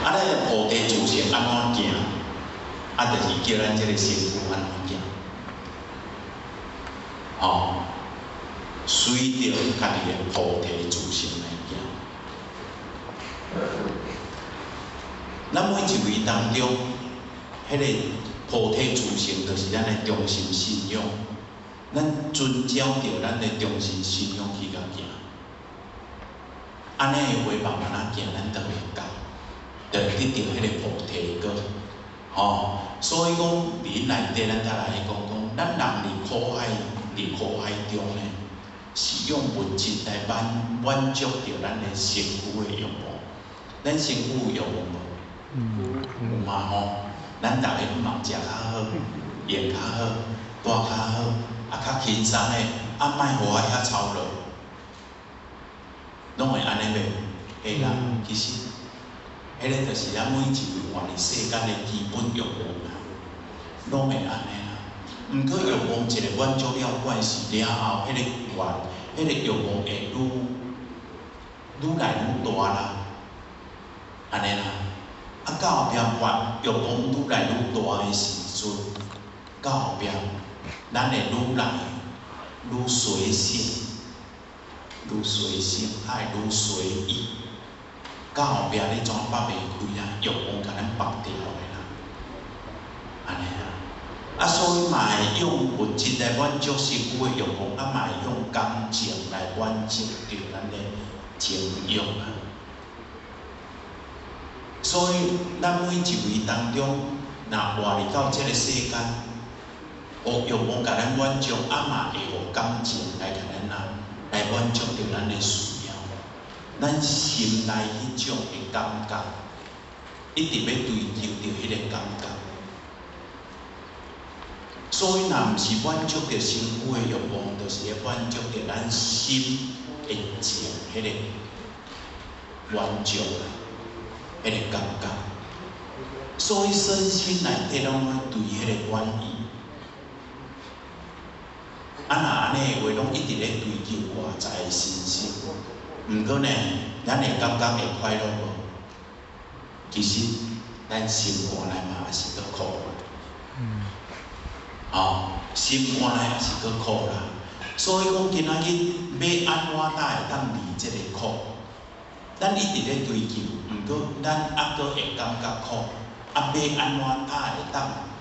啊，咱个菩提自性安怎行？啊，就是叫咱这个身躯安怎行？哦，随着家己的菩提自性来行。咱每一位当中，迄个菩提自性，就是咱的中心信仰。咱遵照着咱的中心信仰去甲行，安尼的话慢慢啊行，咱就会到，就得到迄个菩提果。哦，所以讲，人内底咱才来讲，咱人伫苦海中呢，是用物质来满足着咱的身躯的欲望。咱身躯有欲望无？有嘛吼？咱逐个嘛食较好，用较好，住较好，啊较轻松的，啊莫互我遐操劳，拢会安尼袂？会啦，其实，迄个就是咱每一位活伫世间的基本欲望啦，拢会安尼啦。毋过欲望一个满足了惯势了后，迄个欲望会愈来愈大啦，安尼啦。啊，到后壁欲望愈来愈大的时阵，到后壁咱会愈来愈随性，愈随性，啊会愈随意。到后壁你怎放袂开啊？欲望甲咱绑掉的啦，安尼啦。啊，所以嘛会用物质来满足身躯的欲望，啊嘛会用感情来满足着咱的情欲啊。所以，咱每一位当中，若活入到这个世间，互欲望甲咱满足，啊嘛会互感情来甲咱来满足着咱的需要。咱心内迄种的感觉，一直要追求着迄个感觉。所以，若毋是满足着身躯的欲望，就是要满足着咱心的情迄个满足啦。迄个感觉，所以身心内底拢要对迄个满意。啊，若安尼的话，拢一直咧追求外在的身心。毋过呢，咱会感觉会快乐无？其实咱心肝内嘛也是搁苦啦。心肝内也是搁苦啦。所以讲，今仔日要安怎才会当离这个苦？咱一直咧追求，毋过咱还阁会感觉苦，要安怎才会当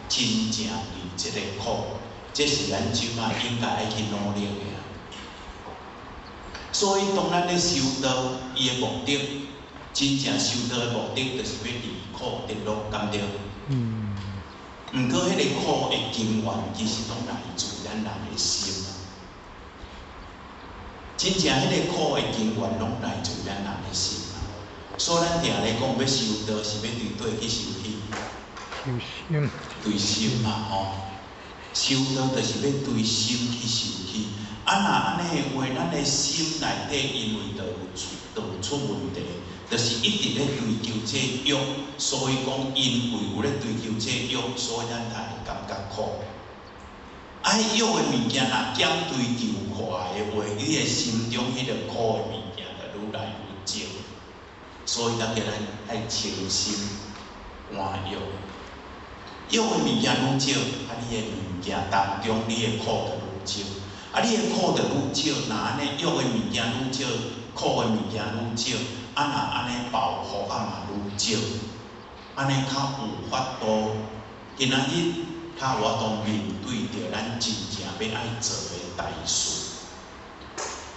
真正离这个苦？这是咱即摆应该爱去努力的。所以，当咱咧修道，伊的目的，真正修道的目的，就是要离苦得乐，甘对？毋过，迄个苦的根源，其实拢来自咱人的心。真正迄个苦的根源，拢来自咱人的心。所以咱定咧讲，要修道是要对倒去修去？修心。对心嘛吼，修道就是要对心去修去。啊，若安尼的话，咱的心内底因为就有出问题，就是一直咧追求这欲，所以讲因为有咧追求这欲，所以咱才会感觉苦。啊，欲的物件若减追求快的话，你的心中迄个苦的物件就愈来愈少。所以咱叫咱爱清心换欲，欲的物件愈少，啊，你的物件当中你的苦就愈少。啊，你的苦就愈少，若安尼欲的物件愈少，苦的物件愈少，啊，若安尼报复啊嘛愈少，安尼较有法度。今仔日较有法度面对着咱真正要爱做的代事，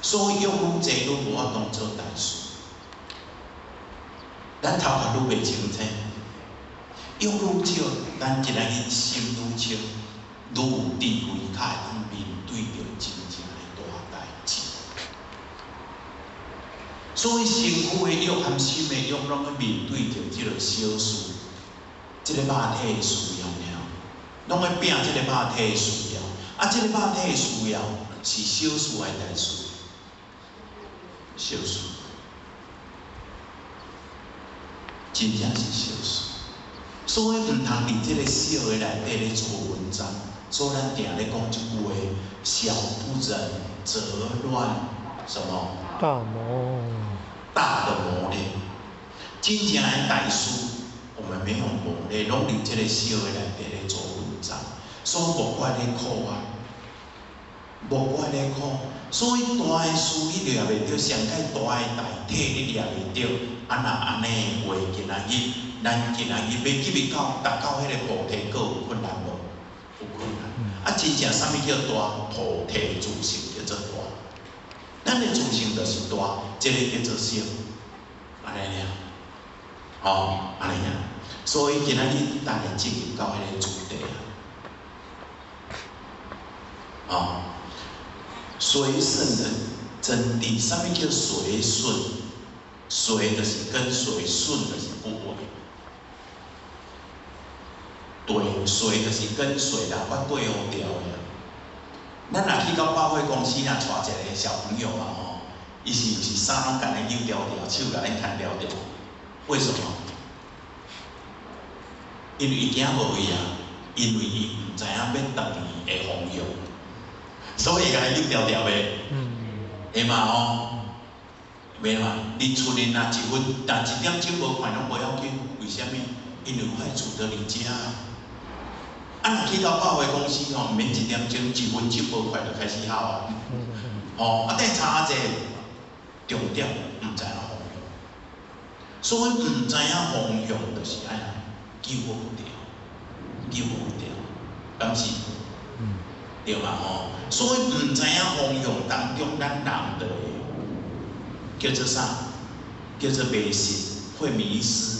所以欲愈济愈无法度做代事。咱头壳愈袂清楚，欲愈少，咱今仔日心愈清，愈有智慧，较会当面对着真正的大代志。所以身躯的欲和心的欲，拢要面对着即个小事，即个肉体的需要了，拢要拼即个肉体的需要。啊，即个肉体的需要是小事还是大事？小事。真正是小事，所以毋通伫即个小的内底咧做文章。所以咱定咧讲一句话：小不忍则乱什么？大谋。大的磨练。真正的大师，我们没有无咧，拢伫这个小的内底咧做文章，所以无怪咧苦啊，无怪咧苦。所以大的事你掠袂着，上界大的大体你掠袂着，安尼话，今仔日咱今仔日要入去达到迄个菩提果有困难无？有困难。啊，真正啥物叫大？菩提自性叫做大。咱的自性就是大，这个叫做小，安尼尔。哦，安尼尔。所以今仔日咱会进入到迄个主题啊。哦。随顺的真谛，啥物叫随顺？随就是跟随，顺就是不违。对，随就是跟随啦，我对好调的。咱若去到百货公司，若带一个小朋友啊吼，伊是毋是衫拢甲咱扭条条，手甲咱牵条条？为什么？因为伊惊无位啊，因为伊毋知影要逐年的方向。所以，甲伊扭条条的，会嘛吼？袂嘛？你厝里若一分，但一点钟无看拢无要紧，为虾米？因为快厝到你家。啊，若去到百货公司吼，毋免一点钟、1分钟无快就开始敲啊。哦，啊，等差者，重点毋知影方向。所以毋知影方向，就是安尼，救无着，救无着，敢是？对嘛吼？所以毋知影方向当中，咱人的叫做啥？叫做迷失，会迷失。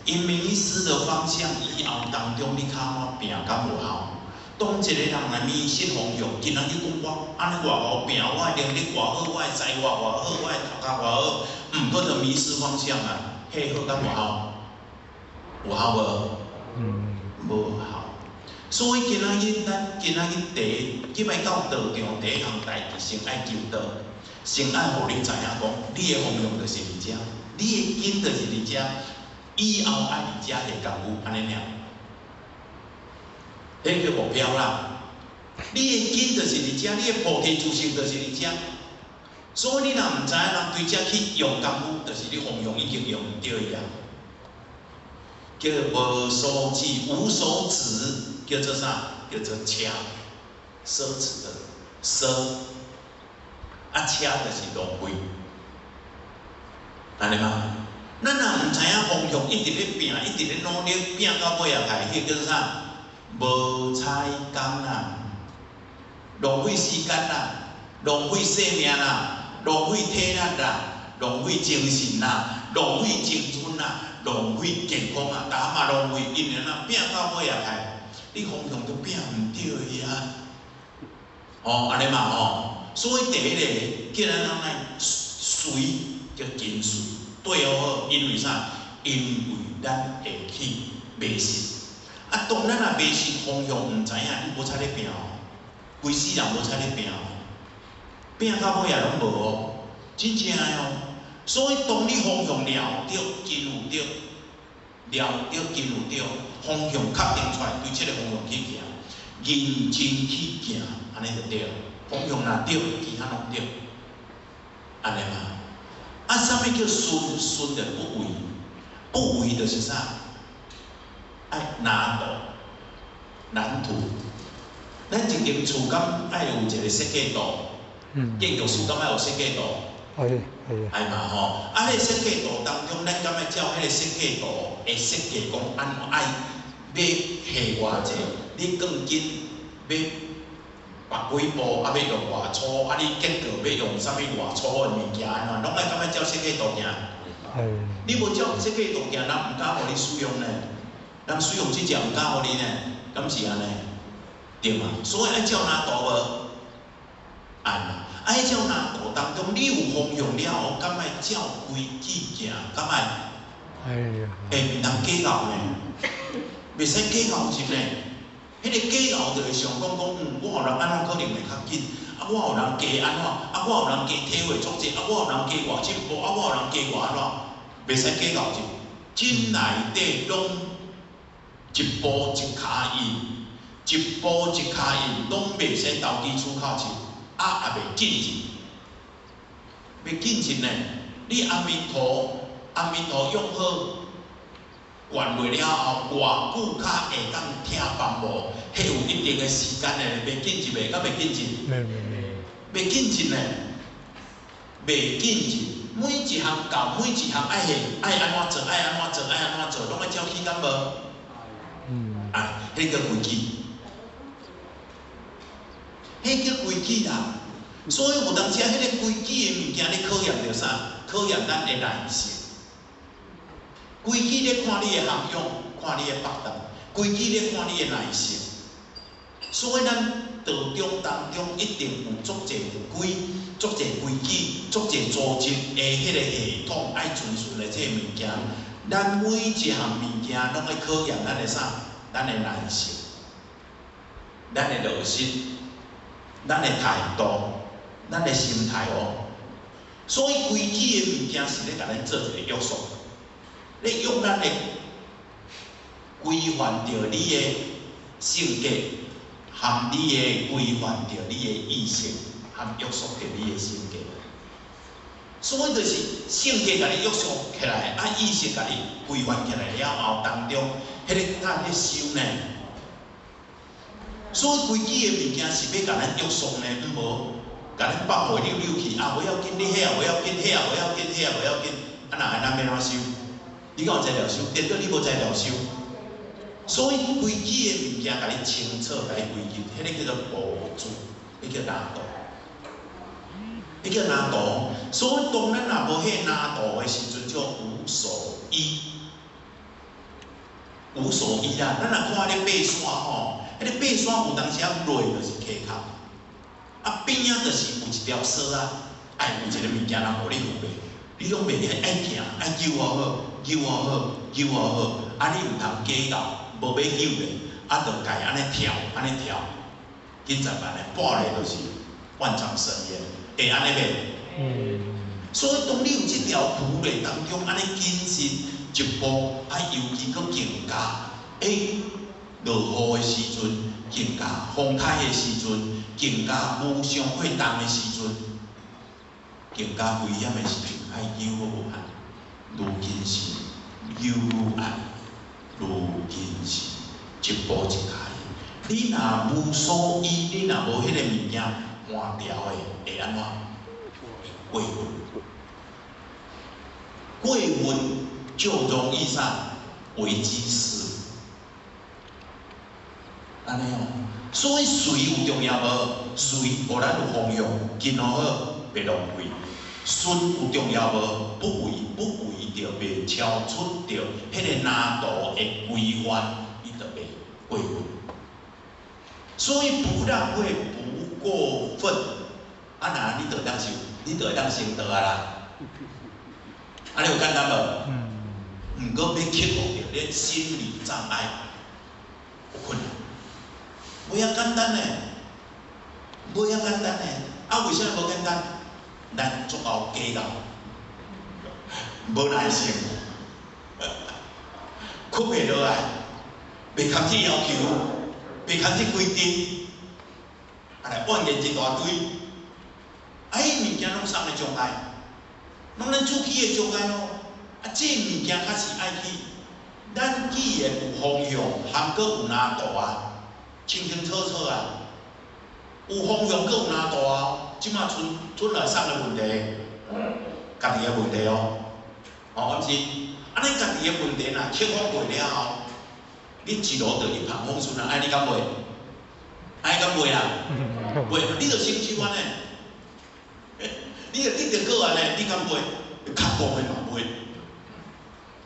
因迷失的方向以后当中，你靠我拼敢有效？当一个人来迷失方向，今仔日讲我安尼偌好拼，我的能力偌好，我的才华偌好，我的头壳偌好，过就迷失方向啊！迄好敢有效？有效无？无效。所以今仔日咱今仔日入来到道场，第一项代志先爱求道，先爱互你知影讲，你的方向就是伫遮，你的根就是伫遮，以后爱伫遮会功夫安尼尔。迄叫目标啦。你的根就是伫遮，你的菩提自性就是伫遮。所以你若毋知影人对遮去用功夫，就是你方向已经用唔对伊啊。叫无所指，无所指。叫做啥？叫做奢，奢侈的奢，啊奢就是浪费，安尼吗？咱若毋知影方向，一直咧拼，一直咧努力，拼到尾啊，迄叫做啥？无彩工啦，浪费时间啦，浪费生命啦，浪费体力啦，浪费精神啦，浪费青春啦，浪费健康啊，大嘛浪费，因为咱拼到尾啊，你方向都拼唔对呀，哦，安尼嘛吼，所以第一个叫咱人来随叫跟随，对好，因为啥？因为咱会去迷失。啊，当咱若迷失方向唔知影，你无差咧拼哦，规世人无差咧拼哦，拼到尾也拢无哦，真正诶哦。所以当你方向了着，真有着。了着真有着，方向确定出来，对这个方向去行，认真去行，安尼就对。方向若对，其他拢对，安尼嘛。啊，啥物叫顺？顺的不为，不为就是啥？爱拿道、蓝图。咱一间厝敢爱有一个设计图，建筑师敢爱有设计图。系嘛吼，啊！迄设计图当中，咱敢要照迄个设计图的设计讲安怎爱要下偌济，你钢筋要拔几步，啊要用偌粗，啊你结构要用啥物偌粗的物件安怎，拢爱敢要照设计图行。你无照设计图行，咱毋敢互你使用呢，咱使用即只毋敢互你呢，敢是安尼？对嘛？所以爱照哪图无？按嘛。爱照哪图当中，你有方向了后，敢爱照规矩行，敢爱？袂当假咬呢，袂使假咬入呢。迄个假咬就会想讲，我互人安怎可能会较紧？啊，我互人加安怎？啊，我互人加体会作战？啊，我互人加偌进步？啊，我互人加偌安怎？袂使假咬入，真内底拢一步一脚印，一步一脚印，拢袂使投机取巧去。啊，也袂进入，袂进入呢。你阿弥陀阿弥陀用好，完落了后，偌久较会当听法无？迄有一定的时间嘞，袂紧急袂，敢袂紧急？袂紧急呢，袂紧急。每一项到每一项爱安怎做，爱安怎做，爱安怎做，拢爱照起敢无？哎，迄个规矩，迄叫规矩啦。所以有当时啊，迄个规矩的物件咧考验着啥？考验咱的耐性。规矩咧看你的涵养，看你的北当；规矩咧看你的耐性。所以咱道中当中一定有足侪规、足侪规矩、足侪组织的迄个系统爱遵循的这个物件。咱每一项物件拢爱考验咱的啥？咱的耐性、咱的热心、咱的态度、咱的心态哦。所以规矩的物件是咧甲咱做一个约束，咧约咱的规范着你的性格。含你的规范着你的意识，含约束着你的性格，所以就是性格甲你约束起来，意识甲你规范起来了后，当中迄个咱咧修呢。所以规矩的物件是要甲咱约束呢，无甲咱放回溜溜去不要紧，你遐不要紧，遐不要紧，遐不要紧，那咱要怎修？你敢有才调修？颠倒你无才调修。所以规矩的物件，甲你清楚，甲你规矩，迄个叫做步骤，迄叫难度，迄叫难度。所以当咱若无迄难度的时阵，叫无所依。无所依啦，咱若看迄个爬山吼，迄个爬山有当时啊累就是溪骹，边仔就是有一条绳啊，有一个物件若无你扶袂，你拢袂爱行，爱救好好，救好好，救好好，你毋通假到。无要救咧，就家安尼跳，紧十万的，半日就是万丈深渊，会安尼袂？所以当你有这条途咧当中，安尼谨慎一步，尤其搁更加，落雨的时阵，更加风台的时阵，更加无上会动的时阵，更加危险的时阵，有好安，愈谨慎，有安。如紧是一步一脚印，你若无所依，你若无迄个物件换掉的，会安怎？过分，过分就容易啥？危机事。安尼哦，所以水有重要无？水互咱有方向，经好好，袂浪费。顺有重要无？不为着袂超出着迄个难度的规范，伊就袂过分。所以不浪费，不过分，那你就当修，你就会当成道啊啦。安尼有简单无？毋过要克服着你心理障碍，有困难。袂遐简单呢，袂遐简单呢。为啥无简单？咱足够计较，无耐性，屈袂落来，袂堪这要求，袂堪这规定，来怨言一大堆，物件拢送来障碍，拢咱自己的障碍咯。这物件较是爱去，咱既然有方向，含搁有难度啊，清清楚楚啊，有方向搁有难度啊。即马剩来送的问题，家己的问题哦，毋是，安尼家己的问题若克服过了后，你一路就一帆风顺啊！你敢袂？敢袂啊？袂，你就成就安尼，你就过安尼，你敢袂？克服的嘛袂，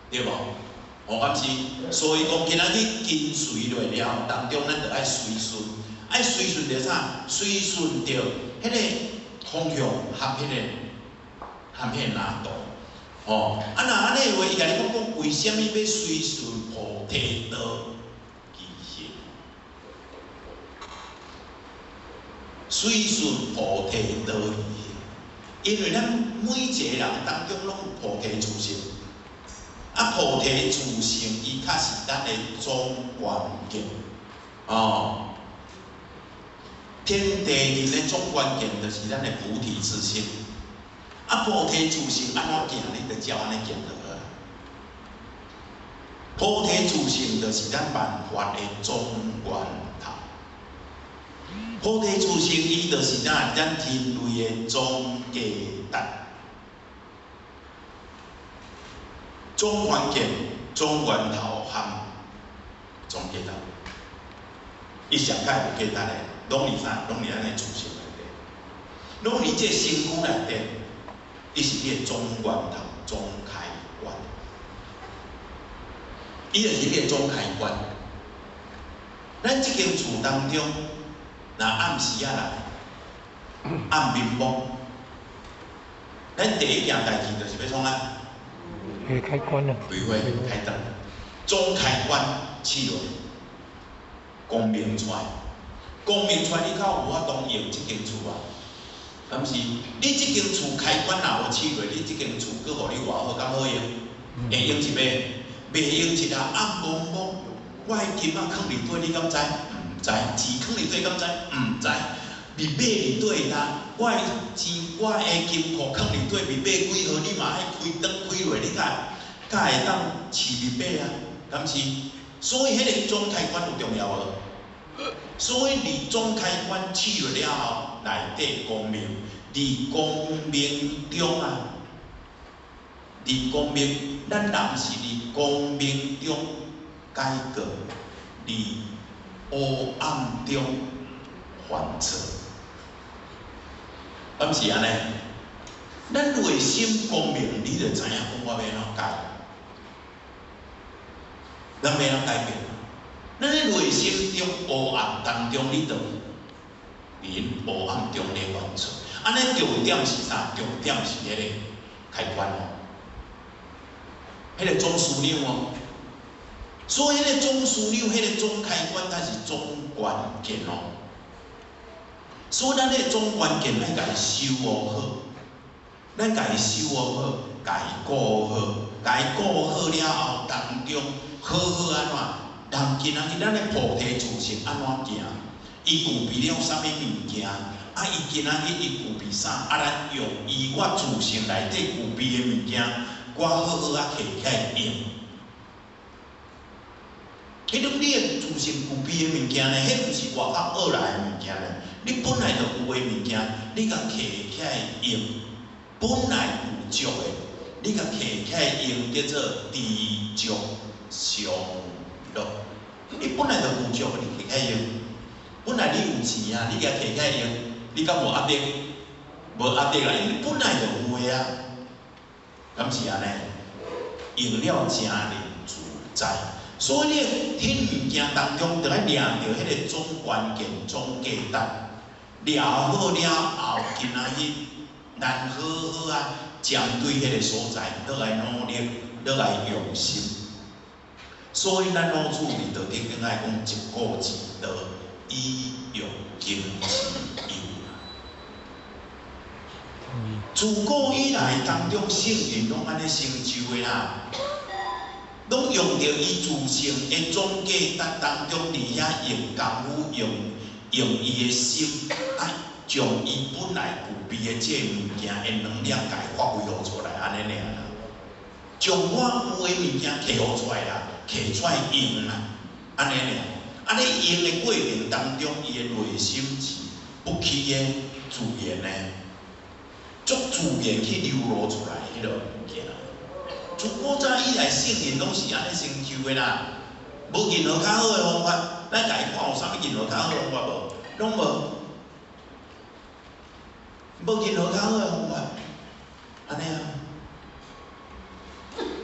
对无？敢是？所以讲今仔日跟随落了，当中咱就爱随顺，爱随顺着啥？随顺着。迄个方向含迄个难度，若安尼的话，伊甲你讲，为虾米要随顺菩提道而行？随顺菩提道而行，因为咱每一个人当中拢有菩提自性，菩提自性伊较是咱的总关键，天地人的总关键就是咱的菩提自性。菩提自性安怎行，你就照安尼行就好。菩提自性就是咱万法的总源头。菩提自性伊就是咱人类的总价值、总关键、总源头和总价值。伊上界无价值的，拢伫啥？拢伫咱的自性内底，拢伫这身躯内底。伊是你的总源头、总开关。伊就是你的总开关。咱即间厝当中，若暗时啊来，暗暝晡，咱第一件代志就是要创啊，开关了，开花开灯，总开关试落，光明出来，光明出来，你较有法度用即间厝啊。但是你即间厝开关若无试落，你即间厝佫互你偌好，敢好用？会用一摆，袂用一下暗晡晡。我的金仔藏伫底，你敢知？毋知。钱藏伫底，敢知？毋知。密码伫底啦，我的钱，我的金库藏伫底，密码几号？你嘛爱开灯开落，你才会当试密码啊？敢是？所以迄个总开关有重要无？所以你总开关试落了后，内底光明，伫光明中啊，伫光明，咱人是伫光明中。改革，伫黑暗中翻车，敢是安尼？咱内心光明，你就知影我要安怎改。咱要安怎改变？咱咧内心中黑暗当中，你就伫黑暗中咧翻车。安尼重点是啥？重点是迄个开关哦，迄个总枢纽哦。所以，迄个总枢纽、迄个总开关，才是总关键哦。所以，咱迄个总关键，咱家己修护好，咱家己修护好，家己顾好，家己顾好了后，当中好好安怎？人今仔日咱的菩提自性安怎行？伊具备了啥物物件？啊，伊今仔日伊具备啥？啊，咱用伊我自性内底具备的物件，我好好啊摕起来用。迄种你的自性具备的物件呢，迄毋是外口学来的物件呢。你本来就有的物件，你甲摕起来用，本来有足的，你甲摕起来用，叫做知足常乐。你本来就有足的，你摕起来用。本来你有钱啊，你甲摕起来用，你敢无压力？无压力啦，因为你本来就有的啊。敢是安尼？用了真令自在。所以你迄物件当中，着爱掠着迄个总关键、总价值，掠好了后，今仔日咱好好啊，针对迄个所在，落来努力，落来用心。所以咱老祖里头顶顶爱讲一个字，着以用经之有。自古以来当中，圣人拢安尼成就的啦。拢用着伊自性的总价值当中，伫遐用功夫，用伊的心，啊，将伊本来具备的这物件的能量，家己发挥互出来，安尼尔啦。将我有的物件摕互出来啦，摕出来用啦，安尼尔。安尼用的过程当中，伊的内心是不起的自然的，足自然去流露出来迄个物件。自古早以来，圣人拢是安尼成就的啦。无任何较好的方法，咱家己看有啥物任何较好的方法无？拢无，无任何较好的方法，安尼啊。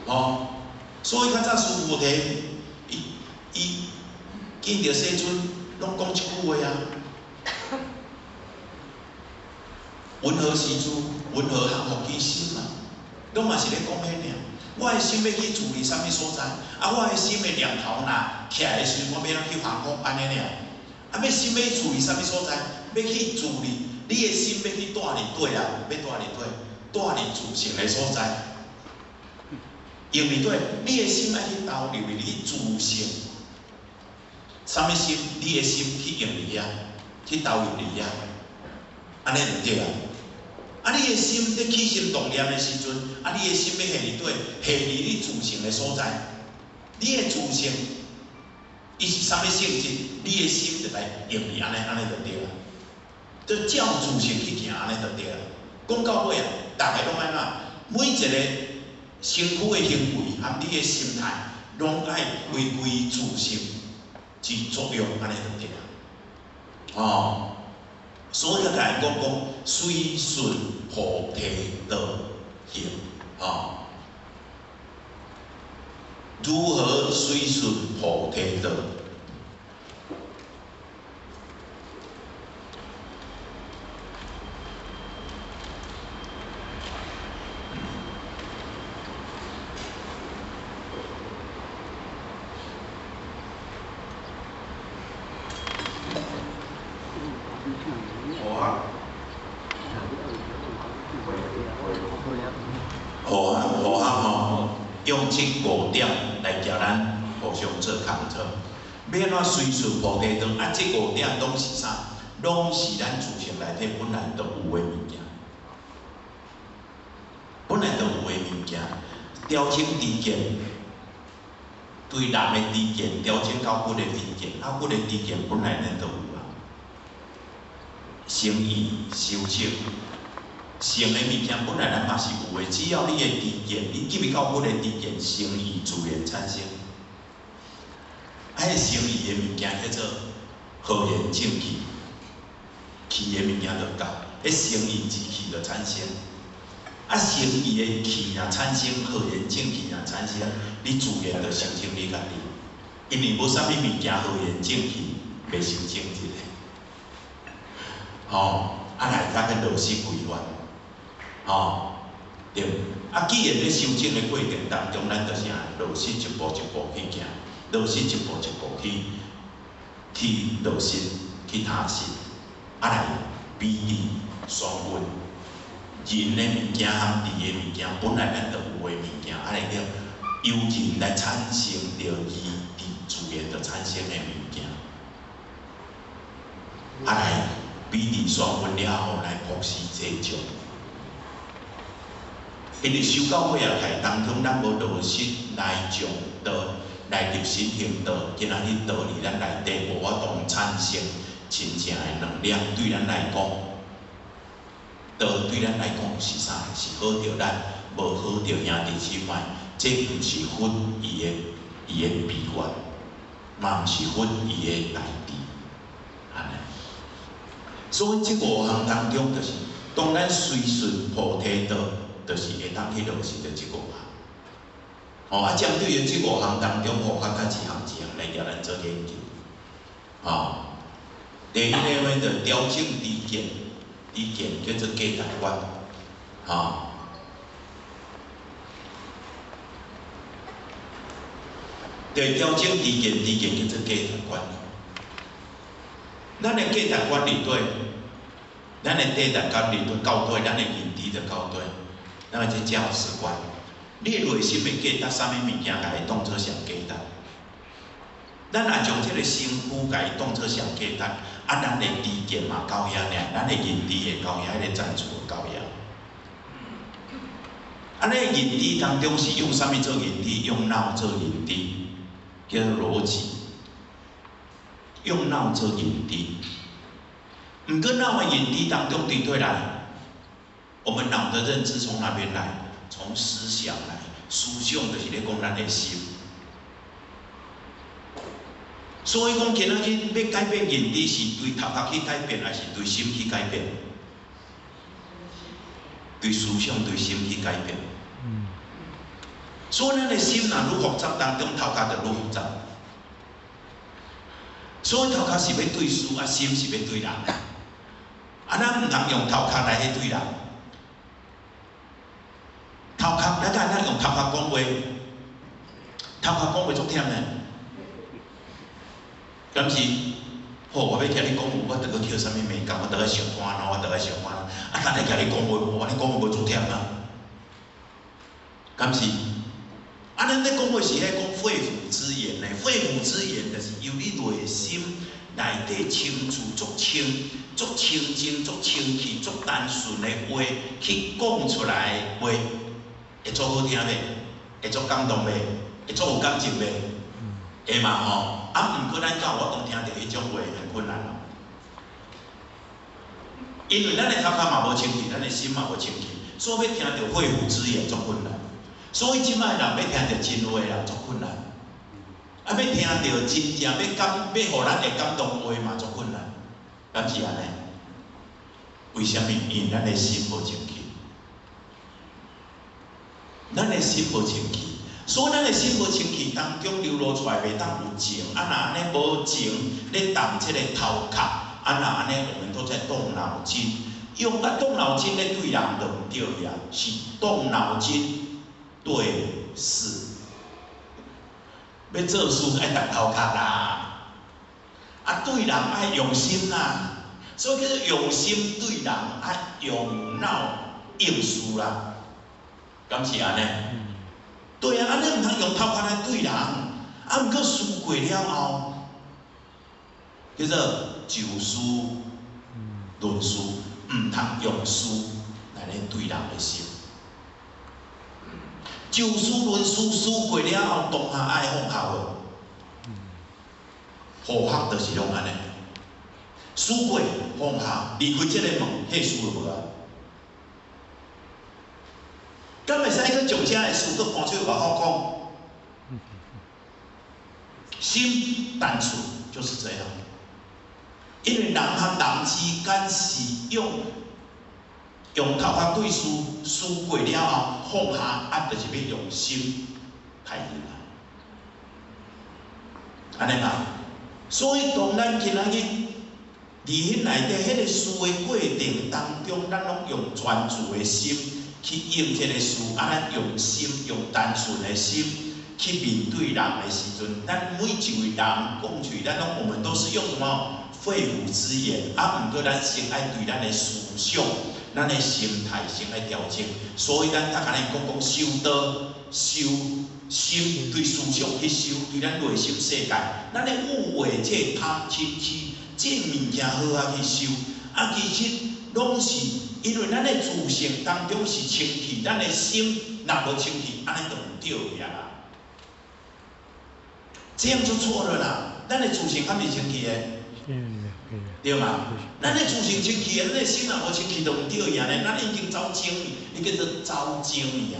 哦，所以较早师父提，伊见着世尊，拢讲一句话啊：云何施主？云何降伏其心啊？拢嘛是咧讲迄尔。我的心要去处理啥物所在？啊，我的心的念头若起来的时阵，我要怎去降伏安尼尔？啊，要心要处理啥物所在？要去处理你的心要去住伫底啊？要住伫底？住伫自性的所在。用伫底，你的心爱去投入你自性。啥物心？你的心去用伫遐，去投入伫遐，安尼就对啊。啊！你的心在起心动念的时阵，啊！你的心要下伫底，下伫你自性的所在，你的自性，伊是啥物性质，你的心就来用伊安尼就对啊。就照自性去行安尼就对啊。讲到尾啊，大家拢爱哪？每一个身躯的行为和你的心态，拢爱回归自性之作用，安尼就对啊。哦，所以就来讲随顺菩提道行，哦。 如何随顺菩提道？好啊吼，用这5点来教咱互相做工作。要安怎随顺菩提道？啊，这5点拢是啥？拢是咱自性内底本来就有的物件，本来就有的物件。调整知见，对人的知见，调整到骨的知见，到骨的知见本来咱就有啊。诚意、修行。 成的物件本来咱嘛是有的，只要你的知见，你入去到骨的知见，成意自然产生。啊，迄成意的物件叫做和言正气，气的物件就到，迄成意之气就产生。啊，成意的气若产生，和言正气若产生，你自然就修正你家己，因为无啥物物件和言正气袂修正一个。吼，啊来甲个落实规范。 哦，对。啊，既然咧修正的过程当中，咱就是落实一步一步去行，落实一步一步去落实去踏实，啊来比例双运。人的物件和地的物件，本来咱就有的物件，啊来了由人来产生着义地自然就产生的物件，啊来比例双运了后来博施济众。 因为修到尾啊，台当中咱无落实来从道、来入心行道，今仔日道理咱内底无法度产生真正的能量。对咱来讲，道对咱来讲是啥？是好着咱，无好着兄弟姊妹。这毋是分伊的悲愿，嘛毋是分伊的大志，安尼。所以这5项当中，就是当咱随顺菩提道。 就是会当去落实着即5项，哦啊，针对于即5项当中，我发觉一项来叫咱做研究，哦，第一个呢就调整知见，知见叫做价值观，哦，对，调整知见，知见叫做价值观。咱的价值观里底，咱的价值观里底到底，咱的认知就到底。 那么这价值观，你内心的价值，啥物物件甲伊当作上价值？咱若将这个身躯甲伊当作上价值，啊，咱的知见嘛到遐尔，咱的认知会到遐，迄个赞助会到遐。安尼认知当中是用啥物做认知？用脑做认知，叫做逻辑。用脑做认知，毋过脑的认知当中对对来。 我们脑的认知从哪边来？从思想来，思想就是咧讲咱的心。所以讲，今仔日要改变认知，是对头壳去改变，还是对心去改变？对思想、对心去改变。所以咱的心若愈复杂当中，头壳就愈复杂。所以头壳是要对事，啊心是要对人。啊，咱毋通用头壳来去对人。 头壳，咱用头壳讲话，头壳讲话足忝嘞。敢是，好，我要听你讲话，我得去捡啥物物件，我得去上班咯，我得去上班。啊，但係听你讲话，我你讲话无足忝啊。敢是？啊，咱咧讲话是咧讲肺腑之言咧，肺腑之言就是由你内心内底清楚、足清、足清净、足清气、足单纯的话去讲出来的话。 会足好听袂？会足感动袂？会做有感情袂？会嘛吼？啊，毋过咱教我讲听到迄种话很困难咯。因为咱的头壳嘛无清气，咱的心嘛无清气，所以要听到肺腑之言足困难。所以即摆人要听到真话啦，足困难。啊，要听到真正要互咱会感动话嘛，足困难。敢是安尼？为虾米？因为咱的心无清气，咱的心无清气，所以咱的心无清气当中流露出来袂当有情。啊，若安尼无情，咧动这个头壳。啊，那安尼，我们都在动脑筋，用动脑筋咧对人就唔对呀，是动脑筋对事。要做事爱动头壳啦，啊对人爱用心啦，所以叫做用心对人，爱用脑应事啦，敢是安尼？对啊，安尼唔通用头壳来对人，啊毋过事过了后，叫做就事论事，唔通用事来咧对人的心。就事论事，事过了后，当下爱放下无？好学就是拢安尼，事过放下，离开这个门，迄事就无啊。敢会使去将这个事，佮搬出去外口讲？心单纯就是这样。因为人和人之间是用头壳对事过了后放下，啊，就是要用心来入来，安尼嘛。所以当咱今仔日伫迄内底迄个事的过程当中，咱拢用专注的心去应这个事，啊，咱用心用单纯的心去面对人的时阵，咱每一位人讲出，咱拢我们都是用什么？肺腑之言，啊，毋过咱先爱对咱的思想、咱的心态先爱调整。所以咱较安尼讲修道、修心对思想去修，对咱内心世界，咱的有为这贪嗔痴这物件好啊去修。啊，其实拢是因为咱的自性当中是清气，咱的心若无清气，安尼就唔对呀啦。这样就错了啦，咱的自性敢是清气的？对嘛？咱的自性清气，咱的心若无清气，就唔对呀咧。咱已经走精去，伊叫做走精去啊。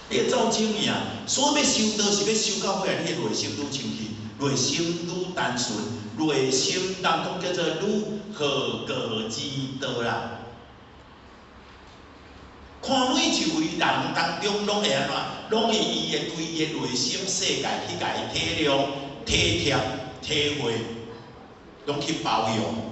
你走精去啊，所以要修道是要修到尾来，你的内心愈清气，内心愈单纯，内心当中叫做愈合格之道啦。看每一位人当中，拢会安怎？拢会伊会对伊的内心世界去甲伊体谅、体贴、体会，拢去包容。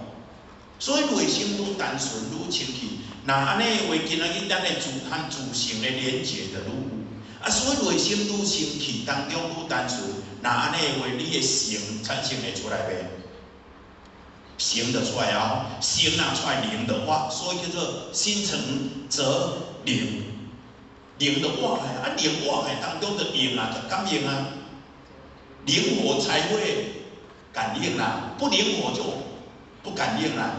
所以内心愈单纯、愈清气。那安尼的话，今仔日咱的和自性的连结就愈有。啊，所以内心愈清气，当中愈单纯。那安尼的话，你的性产生会出来袂？行得出来哦，行拿出来灵的话，所以叫做心诚则灵，灵的化海啊，灵化海当中的灵啊，就感应啊，灵活才会感应啦，不灵活就不感应啦。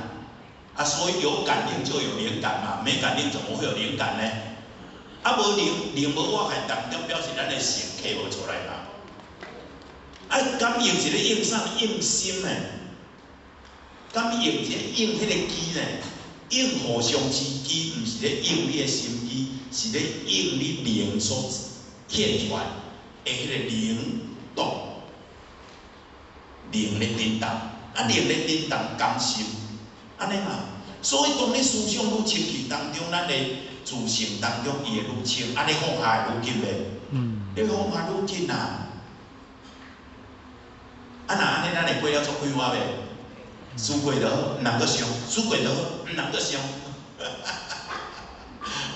啊，所以有感应就有灵感嘛，没感应怎么会有灵感呢？啊，无灵无化海当中，表示咱的性刻无出来嘛。啊，感应是咧应啥？应心诶。敢应者应迄个机呢？应互相之机，毋是咧应你的心机，是咧应你灵所现出来的迄个灵动，灵咧震动，啊灵咧震动感心，安尼嘛。所以当你思想愈清气当中，咱的自性当中伊会愈清，安尼放下会愈紧袂？你放下愈紧啊！啊那安尼咱会过了足快活袂？输过就好，毋通阁伤；输过就好，毋通阁伤。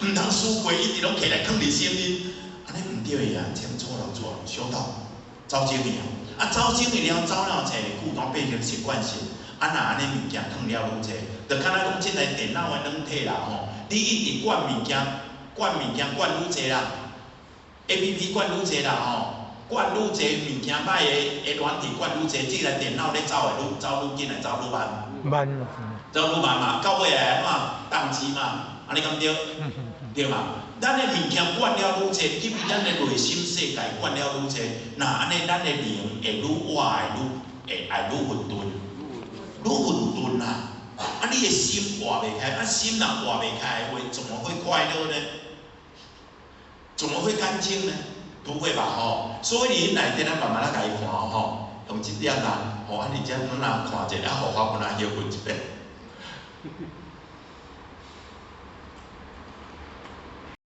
毋通输过一直拢起来藏伫心里，安尼毋对呀，这样错了错了，修道走精去啊！走精去了，走了者固然变成习惯性。啊，若安尼物件藏了愈济，就敢若讲即台电脑的软体啦吼，你一直灌物件灌愈济啦 ，APP 灌愈济啦吼。灌愈济物件歹的软体灌愈济，即台电脑咧走会走愈紧，来走愈慢。慢走愈慢嘛，到尾来安怎？宕机嘛，安尼敢对？对嘛？咱的物件管了愈侪，因为咱的内心世界管了愈侪，那安尼咱的灵会愈活会愈混沌，愈混沌啊！啊，你的心活袂开，啊，心若活袂开的话，怎么会快乐呢？怎么会干净呢？不会吧？吼！所以你内底咱慢慢来甲伊看吼，用一点啦，吼，啊，你这咱若看者，啊，互法本来休困一遍。